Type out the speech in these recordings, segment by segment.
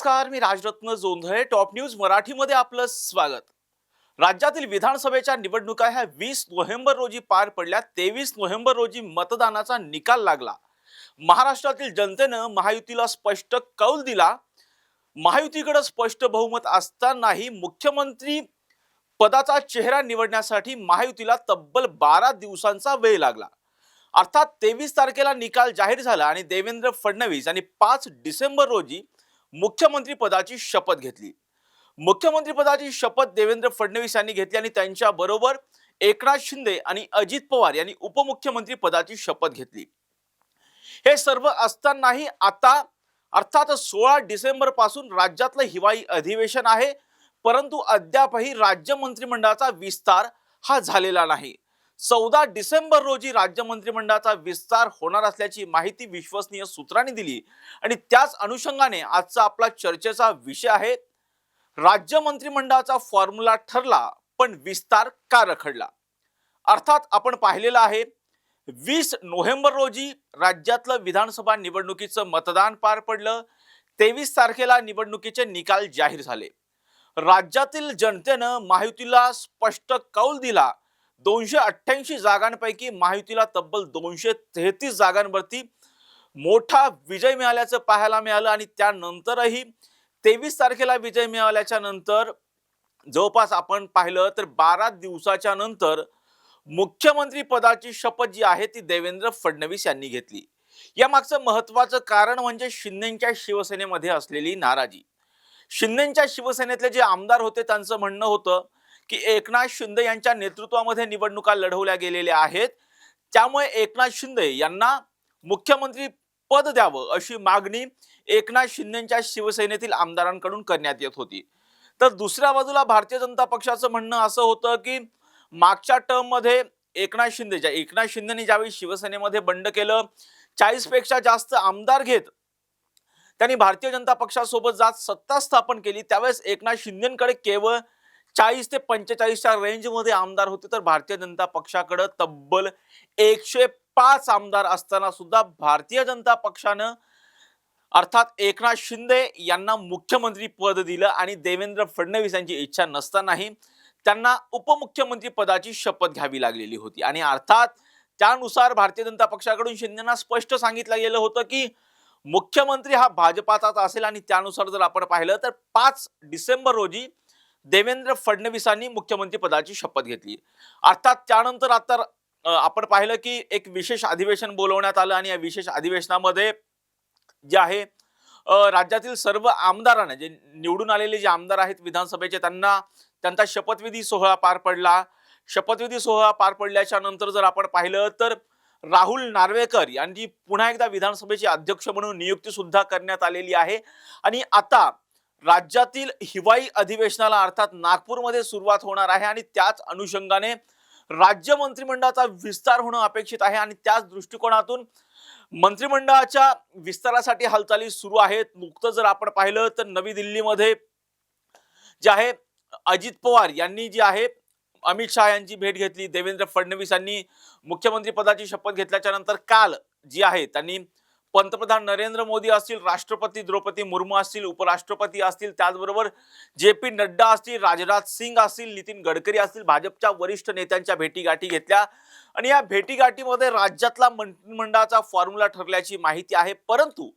नमस्कार, मी Rajratna Jondhale. Top news मराठीमध्ये आपलं स्वागत. राज्यातील विधानसभेच्या निवडणुका ह्या 20 नोव्हेंबर रोजी पार पडल्या. 23 नोव्हेंबर रोजी मतदानाचा निकाल लागला. महाराष्ट्रातील जनतेनं महायुतीला स्पष्ट कौल दिला. महायुतीकडे स्पष्ट बहुमत असतानाही मुख्यमंत्री पदाचा चेहरा निवडण्यासाठी महायुतीला तब्बल 12 दिवसांचा वेळ लागला. अर्थात 23 तारखेला निकाल जाहीर झाला आणि देवेंद्र फडणवीस यांनी 5 डिसेंबर रोजी मुख्यमंत्री पदाची शपथ घेतली. मुख्यमंत्री पदाची शपथ देवेंद्र फडणवीस यांनी घेतली आणि त्यांच्या बरोबर एकनाथ शिंदे आणि अजित पवार यांनी उपमुख्यमंत्री पदाची शपथ घेतली. हे सर्व असतानाही आता अर्थात 16 डिसेंबर पासून राज्यातलं हिवाळी अधिवेशन आहे, परंतु अद्यापही राज्य मंत्रिमंडळाचा विस्तार हा झालेला नाही. 14 डिसेंबर रोजी राज्य मंत्रिमंडळाचा विस्तार होणार असल्याची माहिती विश्वसनीय सूत्रांनी दिली आणि त्याच अनुषंगाने आजचा आपला चर्चेचा विषय आहे, राज्य मंत्रिमंडळाचा फॉर्म्युला ठरला पण विस्तार का रखडला. अर्थात आपण पाहिलेलं आहे, 20 नोव्हेंबर रोजी राज्यातलं विधानसभा निवडणुकीचं मतदान पार पडलं. 23 तारखेला निवडणुकीचे निकाल जाहीर झाले. राज्यातील जनतेनं महायुतीला स्पष्ट कौल दिला. 288 जागांपैकी महायुतीला तब्बल 233 जागांवरती मोठा विजय मिळाल्याचं पाहायला मिळालं आणि त्यानंतरही 23 तारखेला विजय मिळाल्याच्या नंतर जवळपास आपण पाहिलं तर 12 दिवसाच्या नंतर मुख्यमंत्री पदाची शपथ जी आहे ती देवेंद्र फडणवीस यांनी घेतली. या मागचं महत्त्वाचं कारण म्हणजे शिंदेच्या शिवसेनेमध्ये असलेली नाराजी. शिंदेच्या शिवसेनेतले जे आमदार होते त्यांचं म्हणणं होतं की एकनाथ शिंदे यांच्या नेतृत्वामध्ये निवडणुका लढवल्या गेलेल्या आहेत, त्यामुळे एकनाथ शिंदे यांना मुख्यमंत्री पद द्यावं अशी मागणी एकनाथ शिंदेच्या शिवसेनेतील आमदारांकडून करण्यात येत होती. तर दुसऱ्या बाजूला भारतीय जनता पक्षाचं म्हणणं असं होतं की मागच्या टर्म मध्ये एकनाथ शिंदेनी ज्यावेळी शिवसेनेमध्ये बंड केलं, 40 पेक्षा जास्त आमदार घेत त्यांनी भारतीय जनता पक्षासोबत जात सत्ता स्थापन केली, त्यावेळेस एकनाथ शिंदेकडे केवळ 40 ते 45च्या रेंजमध्ये आमदार होते, तर भारतीय जनता पक्षाकडे तब्बल 105 आमदार असताना सुद्धा भारतीय जनता पक्षानं अर्थात एकनाथ शिंदे यांना मुख्यमंत्री पद दिलं आणि देवेंद्र फडणवीस यांची इच्छा नसतानाही त्यांना उपमुख्यमंत्री पदाची शपथ घ्यावी लागलेली होती. आणि अर्थात त्यानुसार भारतीय जनता पक्षाकडून शिंदेना स्पष्ट सांगितलं गेलं होतं की मुख्यमंत्री हा भाजपाचाच असेल आणि त्यानुसार जर आपण पाहिलं तर 5 डिसेंबर रोजी देवेंद्र फडणवीसांनी मुख्यमंत्री पदाची शपथ घेतली. अर्थात त्यानंतर आता आपण पाहिलं की एक विशेष अधिवेशन बोलवण्यात आलं आणि या विशेष अधिवेशनामध्ये जे आहे राज्यातील सर्व आमदारांना, जे निवडून आलेले जे आमदार आहेत विधानसभेचे, त्यांचा शपथविधी सोहळा पार पडला. शपथविधी सोहळा पार पडल्याच्या नंतर जर आपण पाहिलं तर राहुल नार्वेकर यांची पुन्हा एकदा विधानसभेचे अध्यक्ष म्हणून नियुक्ती सुद्धा करण्यात आलेली आहे. आणि आता राज्यातील हिवाळी अधिवेशनाला अर्थात नागपूरमध्ये सुरुवात होणार आहे आणि त्याच अनुषंगाने राज्य मंत्रिमंडळाचा विस्तार होणं अपेक्षित आहे आणि त्याच दृष्टिकोनातून मंत्रिमंडळाच्या विस्तारासाठी हालचाली सुरू आहेत. नुकतं जर आपण पाहिलं तर नवी दिल्लीमध्ये जे आहे अजित पवार यांनी जी आहे अमित शहा यांची भेट घेतली. देवेंद्र फडणवीस यांनी मुख्यमंत्री पदाची शपथ घेतल्याच्या नंतर काल जी आहे त्यांनी पंतप्रधान नरेंद्र मोदी असतील, राष्ट्रपती द्रौपदी मुर्मू असतील, उपराष्ट्रपती असतील, त्याचबरोबर JP नड्डा असतील, राजनाथ सिंग असतील, नितीन गडकरी असतील, भाजपच्या वरिष्ठ नेत्यांच्या भेटीगाठी घेतल्या आणि या भेटीगाठीमध्ये राज्यातला मंत्रिमंडळाचा फॉर्म्युला ठरल्याची माहिती आहे. परंतु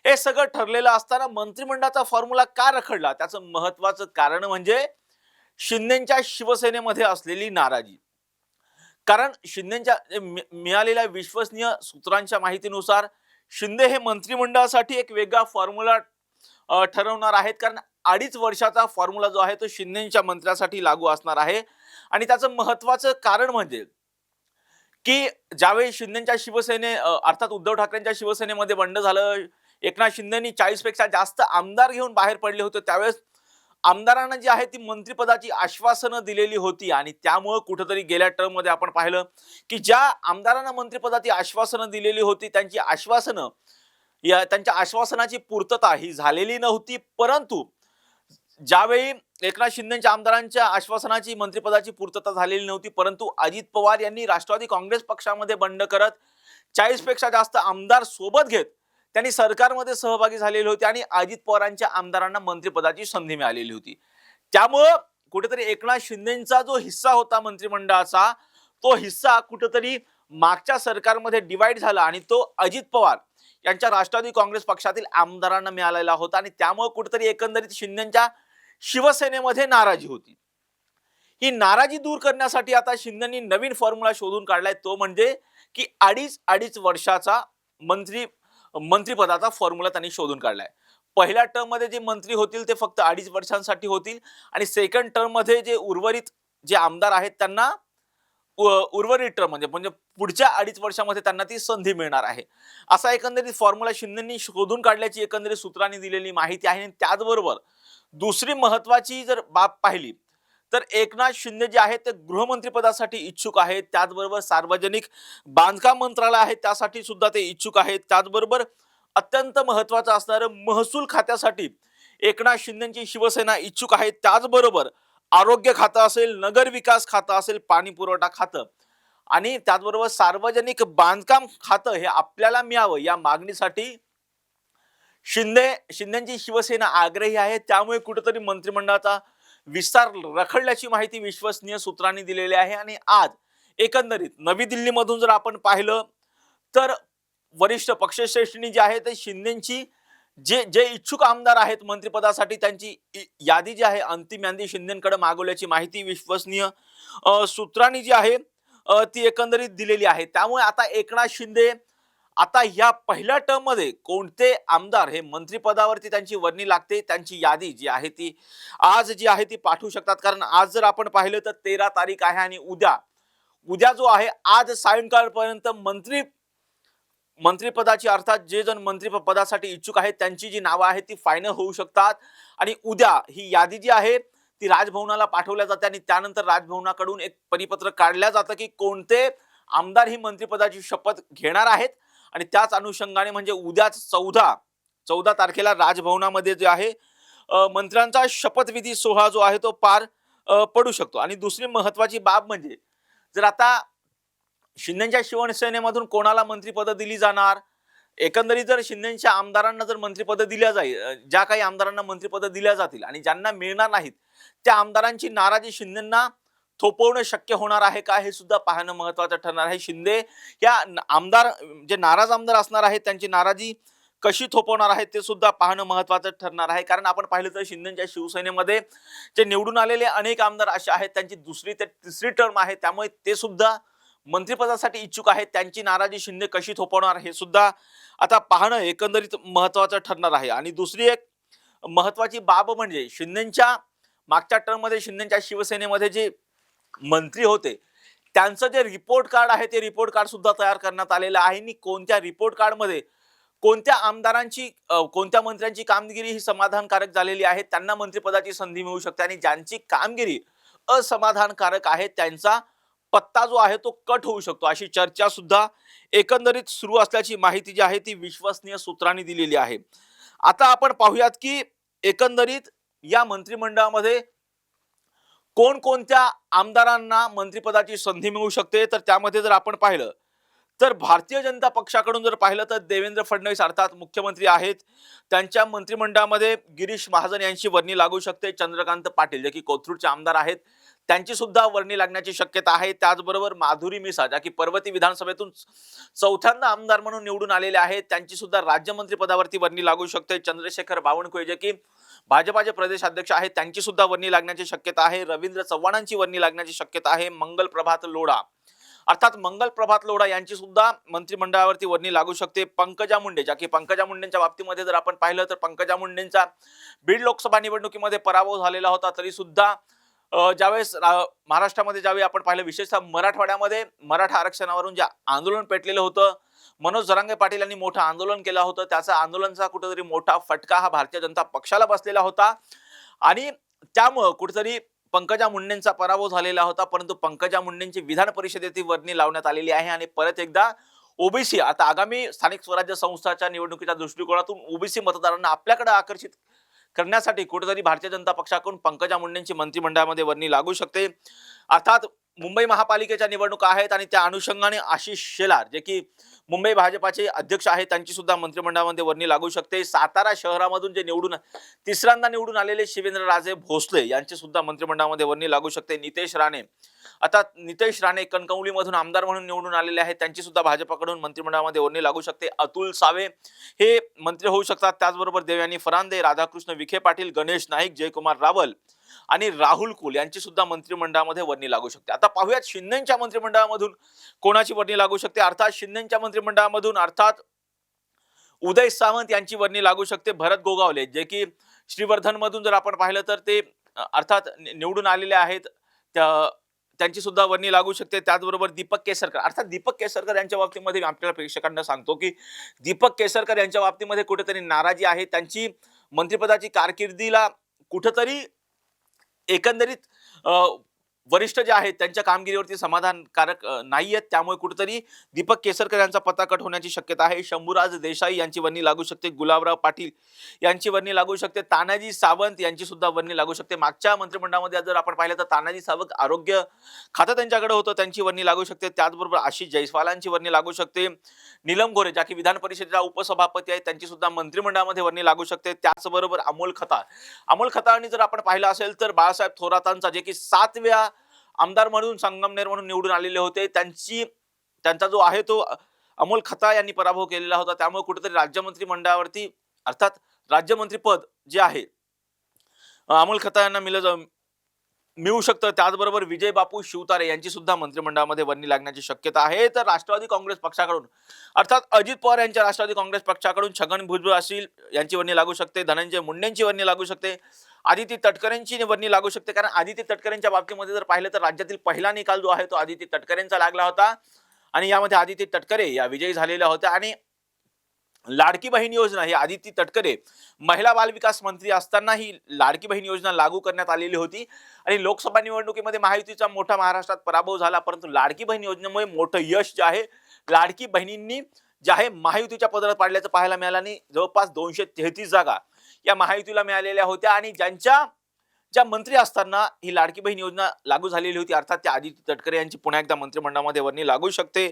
हे सगळं ठरलेलं असताना मंत्रिमंडळाचा फॉर्म्युला का रखडला, त्याचं महत्त्वाचं कारण म्हणजे शिंदेच्या शिवसेनेमध्ये असलेली नाराजी. कारण शिंदेच्या मिळालेल्या विश्वसनीय सूत्रांच्या माहितीनुसार शिंदे हे मंत्रिमंडळासाठी एक वेगळा फॉर्म्युला ठरवणार आहेत, कारण 2.5 वर्षाचा फॉर्म्युला जो आहे तो शिंदेच्या मंत्र्यासाठी लागू असणार आहे. आणि त्याचं महत्त्वाचं कारण म्हणजे की ज्यावेळी शिंदेच्या अर्थात उद्धव ठाकरेंच्या शिवसेनेमध्ये बंड झालं, एकनाथ शिंदेनी 40 पेक्षा जास्त आमदार घेऊन बाहेर पडले होते, त्यावेळेस आमदारांना जी आहे ती मंत्रिपदाची आश्वासनं दिलेली होती आणि त्यामुळे कुठेतरी गेल्या टर्म मध्ये आपण पाहिलं की ज्या आमदारांना मंत्रिपदाची आश्वासनं दिलेली होती त्यांची त्यांच्या आश्वासनाची पूर्तता ही झालेली नव्हती. परंतु ज्यावेळी एकनाथ शिंदेच्या आमदारांच्या आश्वासनाची मंत्रिपदाची पूर्तता झालेली नव्हती, परंतु अजित पवार यांनी राष्ट्रवादी काँग्रेस पक्षामध्ये बंड करत 40 पेक्षा जास्त आमदार सोबत घेत त्यांनी सरकारमध्ये सहभागी झालेले होते आणि अजित पवारांच्या आमदारांना मंत्रिपदाची संधी मिळालेली होती. त्यामुळं कुठेतरी एकनाथ शिंदेचा जो हिस्सा होता मंत्रिमंडळाचा, तो हिस्सा कुठेतरी मागच्या सरकारमध्ये डिवाइड झाला आणि तो अजित पवार यांच्या राष्ट्रवादी काँग्रेस पक्षातील आमदारांना मिळालेला होता आणि त्यामुळे कुठेतरी एकंदरीत शिंदेच्या शिवसेनेमध्ये नाराजी होती. ही नाराजी दूर करण्यासाठी आता शिंदेनी नवीन फॉर्म्युला शोधून काढलाय, तो म्हणजे की अडीच वर्षाचा मंत्रिपदाचा फॉर्म्युला त्यांनी शोधून काढलाय. पहिल्या टर्म मध्ये जे मंत्री होतील ते फक्त 2.5 वर्षांसाठी होतील आणि सेकंड टर्म मध्ये जे उर्वरित जे आमदार आहेत त्यांना उर्वरित टर्म म्हणजे पुढच्या 2.5 वर्षामध्ये त्यांना ती संधी मिळणार आहे. असा एकंदरीत फॉर्म्युला शिंदेनी शोधून काढल्याची एकंदरीत सूत्रांनी दिलेली माहिती आहे. त्याचबरोबर दुसरी महत्वाची जर बाब पाहिली तर एकनाथ शिंदे जे आहेत ते गृहमंत्री पदासाठी इच्छुक आहेत. त्याचबरोबर सार्वजनिक बांधकाम मंत्रालय आहे त्यासाठी सुद्धा ते इच्छुक आहेत. त्याचबरोबर अत्यंत महत्वाचं असणारं महसूल खात्यासाठी एकनाथ शिंदेची शिवसेना इच्छुक आहे. त्याचबरोबर आरोग्य खातं असेल, नगर विकास खातं असेल, पाणी पुरवठा खातं आणि त्याचबरोबर सार्वजनिक बांधकाम खातं हे आपल्याला मिळावं या मागणीसाठी शिंदेची शिवसेना आग्रही आहे. त्यामुळे कुठेतरी मंत्रिमंडळाचा विस्तार रखडल्याची माहिती विश्वसनीय सूत्रांनी दिलेली आहे. आणि आज एकंदरीत नवी दिल्लीमधून जर आपण पाहिलं तर वरिष्ठ पक्षश्रेष्ठींनी जे आहे ते शिंदेची जे जे इच्छुक आमदार आहेत मंत्रिपदासाठी त्यांची यादी जी आहे अंतिम यादी शिंदेकडे मागवल्याची माहिती विश्वसनीय सूत्रांनी जी आहे ती एकंदरीत दिलेली आहे. त्यामुळे आता एकनाथ शिंदे आता या पहिल्या टर्म मध्ये कोणते आमदार हे मंत्रिपदावरती त्यांची वर्णी लागते त्यांची यादी जी आहे ती आज जी आहे ती पाठवू शकतात. कारण आज जर आपण पाहिलं तर 13 तारीख आहे आणि उद्या जो आहे आज सायंकाळपर्यंत मंत्रिपदाची अर्थात जे जण मंत्रिपदासाठी इच्छुक आहेत त्यांची जी नावं आहेत ती फायनल होऊ शकतात. आणि उद्या ही यादी जी आहे ती राजभवनाला पाठवल्या जाते आणि त्यानंतर राजभवनाकडून एक परिपत्रक काढलं जातं की कोणते आमदार ही मंत्रिपदाची शपथ घेणार आहेत. आणि त्याच अनुषंगाने म्हणजे उद्याच 14 तारखेला राजभवनामध्ये जे आहे मंत्र्यांचा शपथविधी सोहळा जो आहे तो पार पडू शकतो. आणि दुसरी महत्वाची बाब म्हणजे जर आता शिंदेच्या शिवसेनेमधून कोणाला मंत्रिपद दिली जाणार, एकंदरीत जर शिंदेच्या आमदारांना जर मंत्रिपद दिल्या जाईल, ज्या काही आमदारांना मंत्रिपद दिल्या जातील आणि ज्यांना मिळणार नाहीत त्या आमदारांची नाराजी शिंदेंना थोपवणं शक्य होणार आहे का हे सुद्धा पाहणं महत्वाचं ठरणार आहे. शिंदे या आमदार जे नाराज आमदार असणार आहेत त्यांची नाराजी कशी थोपवणार आहेत ते सुद्धा पाहणं महत्वाचं ठरणार आहे. कारण आपण पाहिलं तर शिंदेच्या शिवसेनेमध्ये जे निवडून आलेले अनेक आमदार असे आहेत त्यांची दुसरी ते तिसरी टर्म आहे त्यामुळे ते सुद्धा मंत्रिपदासाठी इच्छुक आहेत. त्यांची नाराजी शिंदे कशी थोपवणार हे सुद्धा आता पाहणं एकंदरीत महत्वाचं ठरणार आहे. आणि दुसरी एक महत्वाची बाब म्हणजे शिंदेच्या मागच्या टर्म मध्ये शिंदेच्या शिवसेनेमध्ये जे मंत्री होते त्यांचं जे रिपोर्ट कार्ड आहे ते रिपोर्ट कार्ड सुद्धा तयार करण्यात आलेलं आहे. आणि कोणत्या रिपोर्ट कार्ड मध्ये कोणत्या आमदारांची कोणत्या मंत्र्यांची कामगिरी ही समाधानकारक झालेली आहे त्यांना मंत्रिपदाची संधी मिळू शकते आणि ज्यांची कामगिरी असमाधानकारक आहे त्यांचा पत्ता जो आहे तो कट होऊ शकतो अशी चर्चा सुद्धा एकंदरीत सुरू असल्याची माहिती जी आहे ती विश्वसनीय सूत्रांनी दिलेली आहे. आता आपण पाहूयात की एकंदरीत या मंत्रिमंडळामध्ये कोणकोणत्या आमदारांना मंत्रिपदाची संधी मिळू शकते. तर त्यामध्ये जर आपण पाहिलं तर भारतीय जनता पक्षाकडून जर पाहिलं तर देवेंद्र फडणवीस अर्थात मुख्यमंत्री आहेत त्यांच्या मंत्रिमंडळामध्ये गिरीश महाजन यांची वर्णी लागू शकते. चंद्रकांत पाटील जे की कोथरूडचे आमदार आहेत त्यांची सुद्धा वर्णी लागण्याची शक्यता आहे. त्याचबरोबर माधुरी मिसाळ ज्या की पर्वती विधानसभेतून चौथ्यांदा आमदार म्हणून निवडून आलेले आहेत त्यांची सुद्धा राज्यमंत्री पदावरती वर्णी लागू शकते. चंद्रशेखर बावनकुळे जे की भाजपाचे प्रदेश अध्यक्ष आहेत त्यांची सुद्धा वर्णी लागण्याची शक्यता आहे. रवींद्र चव्हाणांची वर्णी लागण्याची शक्यता आहे. मंगल प्रभात लोढा अर्थात मंगल प्रभात लोढा यांची सुद्धा मंत्रिमंडळावरती वर्णी लागू शकते. पंकजा मुंडे ज्या की पंकजा मुंडेंच्या बाबतीमध्ये जर आपण पाहिलं तर पंकजा मुंडेंचा बीड लोकसभा निवडणुकीमध्ये पराभव झालेला होता तरी सुद्धा ज्यावेळेस महाराष्ट्रामध्ये ज्यावेळी आपण पाहिलं विशेषतः मराठवाड्यामध्ये मराठा आरक्षणावरून जे आंदोलन पेटलेलं होतं मनोज जरांगे पाटील यांनी मोठं आंदोलन केलं होतं त्याचा आंदोलनाचा कुठेतरी मोठा फटका हा भारतीय जनता पक्षाला बसलेला होता आणि त्यामुळे कुठेतरी पंकजा मुंडेंचा पराभव झालेला होता. परंतु पंकजा मुंडेंची विधान परिषदेतील वर्णी लावण्यात आलेली आहे आणि परत एकदा ओबीसी आता आगामी स्थानिक स्वराज्य संस्थाच्या निवडणुकीच्या दृष्टिकोनातून ओबीसी मतदारांना आपल्याकडे आकर्षित करण्यासाठी कुठेतरी भारतीय जनता पक्षाकडून पंकजा मुंडेंची मंत्रिमंडळामध्ये वर्णी लागू शकते. अर्थात मुंबई महापालिकेच्या निवडणुका आहेत आणि त्या अनुषंगाने आशिष शेलार जे की मुंबई भाजपाचे अध्यक्ष आहेत त्यांची सुद्धा मंत्रिमंडळामध्ये वर्णी लागू शकते. सातारा शहरामधून जे तिसऱ्यांदा निवडून आलेले शिवेंद्रराजे भोसले यांची सुद्धा मंत्रिमंडळामध्ये वर्णी लागू शकते. नितेश राणे कणकवलीमधून आमदार म्हणून निवडून आलेले आहेत त्यांची सुद्धा भाजपाकडून मंत्रिमंडळामध्ये वर्णी लागू शकते. अतुल सावे हे मंत्री होऊ शकतात. त्याचबरोबर देवयानी फरांदे, राधाकृष्ण विखे पाटील, गणेश नाईक, जयकुमार रावल आणि राहुल कुल यांची सुद्धा मंत्रिमंडळामध्ये वर्णी लागू शकते. आता पाहूयात शिंदेच्या मंत्रिमंडळामधून कोणाची वर्णी लागू शकते. अर्थात शिंदेच्या मंत्रिमंडळामधून उदय सामंत यांची वर्णी लागू शकते. भरत गोगावले जे की श्रीवर्धन मधून जर आपण पाहिलं तर ते अर्थात निवडून आलेले आहेत त्यांची सुद्धा वर्णी लागू शकते. त्याचबरोबर दीपक केसरकर यांच्या बाबतीमध्ये आपल्याला प्रेक्षकांना सांगतो की दीपक केसरकर यांच्या बाबतीमध्ये कुठेतरी नाराजी आहे. त्यांची मंत्रिपदाची कारकिर्दीला कुठेतरी एकंदरीत वरिष्ठ जे आहेत त्यांच्या कामगिरीवरती समाधानकारक नाही आहेत. त्यामुळे कुठेतरी दीपक केसरकर यांचा पत्ता कट होण्याची शक्यता आहे. शंभूराज देसाई यांची वर्णी लागू शकते. गुलाबराव पाटील यांची वर्णी लागू शकते. तानाजी सावंत यांची सुद्धा वर्णी लागू शकते. मागच्या मंत्रिमंडळामध्ये जर आपण पाहिलं तर तानाजी सावंत आरोग्य खातं त्यांच्याकडे होतं त्यांची वर्णी लागू शकते. त्याचबरोबर आशिष जयस्वालांची वर्णी लागू शकते. नीलम गोरे ज्या की विधान परिषदेच्या उपसभापती आहेत त्यांची सुद्धा मंत्रिमंडळामध्ये वर्णी लागू शकते. त्याचबरोबर अमोल खताळांनी जर आपण पाहिलं असेल तर बाळासाहेब थोरातांचा जे की 7व्या आमदार म्हणून संगमनेर म्हणून निवडून आलेले होते त्यांचा जो आहे तो अमोल खताळ यांनी पराभव केलेला होता. त्यामुळे कुठेतरी राज्यमंत्रिमंडळावरती अर्थात राज्यमंत्रीपद जे आहे अमोल खताळ यांना मिळू शकतं. त्याचबरोबर विजय बापू शिवतारे यांची सुद्धा मंत्रिमंडळामध्ये वर्णी लागण्याची शक्यता आहे. तर राष्ट्रवादी काँग्रेस पक्षाकडून अर्थात अजित पवार यांच्या राष्ट्रवादी काँग्रेस पक्षाकडून छगन भुजबळ असतील यांची वर्णी लागू शकते. धनंजय मुंडेंची वर्णी लागू शकते. आदिती तटकरेंची वर्णी लागू शकते. कारण आदिती तटकरेंच्या बाबतीमध्ये जर पाहिलं तर राज्यातील पहिला निकाल जो आहे तो आदिती तटकरेंचा लागला होता आणि यामध्ये आदिती तटकरे या विजयी झालेल्या होत्या. आणि लाडकी बहीण योजना ही आदिती तटकरे महिला बाल विकास मंत्री असताना ही लाडकी बहीण योजना लागू करण्यात आलेली होती आणि लोकसभा निवडणुकीमध्ये महायुतीचा मोठा महाराष्ट्रात पराभव झाला. परंतु लाडकी बहीण योजनेमुळे मोठं यश जे आहे लाडकी बहिणींनी जे आहे महायुतीच्या पदरात पाडल्याचं पाहायला मिळालं आणि जवळपास 233 जागा या महायुतीला मिळालेल्या होत्या आणि ज्या मंत्री असताना ही लाडकी बहीण योजना लागू झालेली होती अर्थात त्या आदिती तटकरे यांची पुन्हा एकदा मंत्रिमंडळामध्ये वर्णी लागू शकते.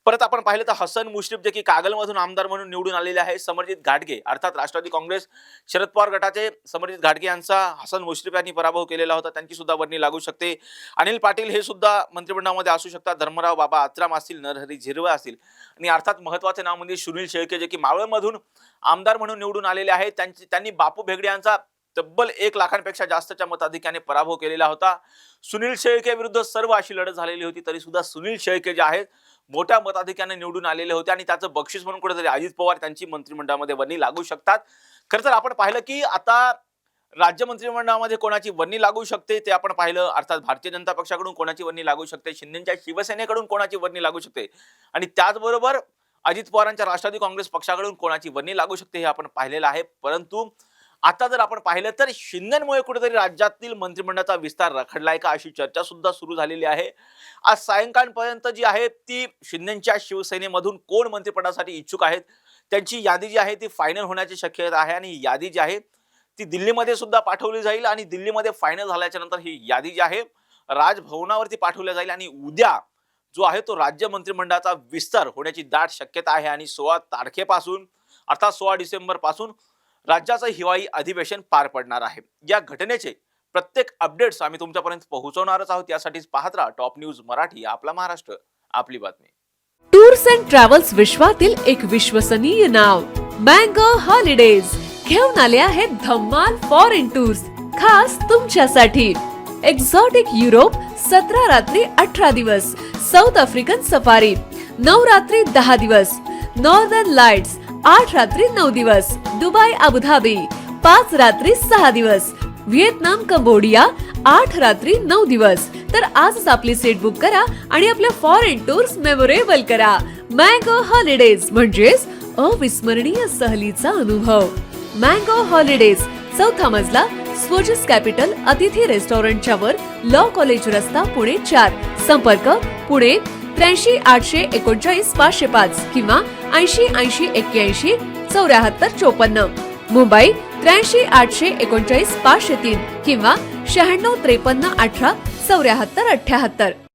परत आपण पाहिलं तर हसन मुश्रीफ जे की कागलमधून आमदार म्हणून निवडून आलेले आहे. समरजित घाटगे अर्थात राष्ट्रवादी काँग्रेस शरद पवार गटाचे समरजित घाटगे यांचा हसन मुश्रीफ यांनी पराभव केलेला होता त्यांची सुद्धा वर्णी लागू शकते. अनिल पाटील हे सुद्धा मंत्रिमंडळामध्ये असू शकतात. धर्मराव बाबा आत्राम असतील, नरहरी झिरवळ असतील आणि अर्थात महत्वाचे नाव म्हणजे सुनील शेळके जे की मावळमधून आमदार म्हणून निवडून आलेले आहेत. त्यांनी बापू भेगडे यांचा तब्बल 1 लाखांपेक्षा जास्तच्या मताधिक्याने पराभव केलेला होता. सुनील शेळके विरुद्ध सर्व अशी लढत झालेली होती तरी सुद्धा सुनील शेळके जे आहेत मोठ्या मताधिक्याने निवडून आलेले होते आणि त्याचं बक्षीस म्हणून कुठेतरी अजित पवार त्यांची मंत्रिमंडळामध्ये वर्णी लागू शकतात. खरं तर आपण पाहिलं की आता राज्य मंत्रिमंडळामध्ये कोणाची वर्णी लागू शकते ते आपण पाहिलं. अर्थात भारतीय जनता पक्षाकडून कोणाची वर्णी लागू शकते, शिंदेच्या शिवसेनेकडून कोणाची वर्णी लागू शकते आणि त्याचबरोबर अजित पवारांच्या राष्ट्रवादी काँग्रेस पक्षाकडून कोणाची वर्णी लागू शकते हे आपण पाहिलेलं आहे. परंतु आता जर आपण पाहिलं तर शिंदेमुळे कुठेतरी राज्यातील मंत्रिमंडळाचा विस्तार रखडलाय का अशी चर्चा सुद्धा सुरू झालेली आहे. आज सायंकाळपर्यंत जी आहे ती शिंदेच्या शिवसेनेमधून कोण मंत्रिपदासाठी इच्छुक आहेत त्यांची यादी जी आहे ती फायनल होण्याची शक्यता आहे आणि यादी जी आहे ती दिल्लीमध्ये सुद्धा पाठवली जाईल आणि दिल्लीमध्ये फायनल झाल्याच्या नंतर ही यादी जी आहे राजभवनावरती पाठवली जाईल आणि उद्या जो आहे तो राज्य मंत्रिमंडळाचा विस्तार होण्याची दाट शक्यता आहे आणि 16 तारखेपासून अर्थात 16 डिसेंबर पासून राज्याचं हिवाळी अधिवेशन पार पडणार आहे. या घटनेचे प्रत्येक अपडेट्स आम्ही तुमच्यापर्यंत पोहोचवणारच आहोत. यासाठीच पाहत राहा टॉप न्यूज मराठी. आपला महाराष्ट्र, आपली बातमी. टूर्स अँड ट्रॅव्हल्स विश्वातील एक विश्वसनीय नाव मँगो हॉलिडेज घेऊन आले आहेत धम्माल फॉरेन टूर्स खास तुमच्यासाठी. एक्झॉटिक युरोप 17 रात्री 18 दिवस, साऊथ आफ्रिकन सफारी 9 रात्री 10 दिवस, नॉर्दर्न लाईट्स 8 रात्री 9 दिवस, दुबई अबुधाबी 5 रात्री 6 दिवस, व्हिएतनाम कंबोडिया 8 रात्री 9 दिवस. तर आजच आपली सीट बुक करा आणि आपल्या फॉरेन टूर्स मेमोरेबल करा. मँगो हॉलिडेज म्हणजेच अविस्मरणीय सहलीचा अनुभव. मँगो हॉलिडेज, 4था मजला, स्वोजिस कॅपिटल अतिथी रेस्टॉरंटच्या वर, लॉ कॉलेज रस्ता, पुणे 4. संपर्क पुणे 83 839 505 किंवा 80 80 81 74 54. मुंबई 83 839 503 किंवा 96 53 18 74 78.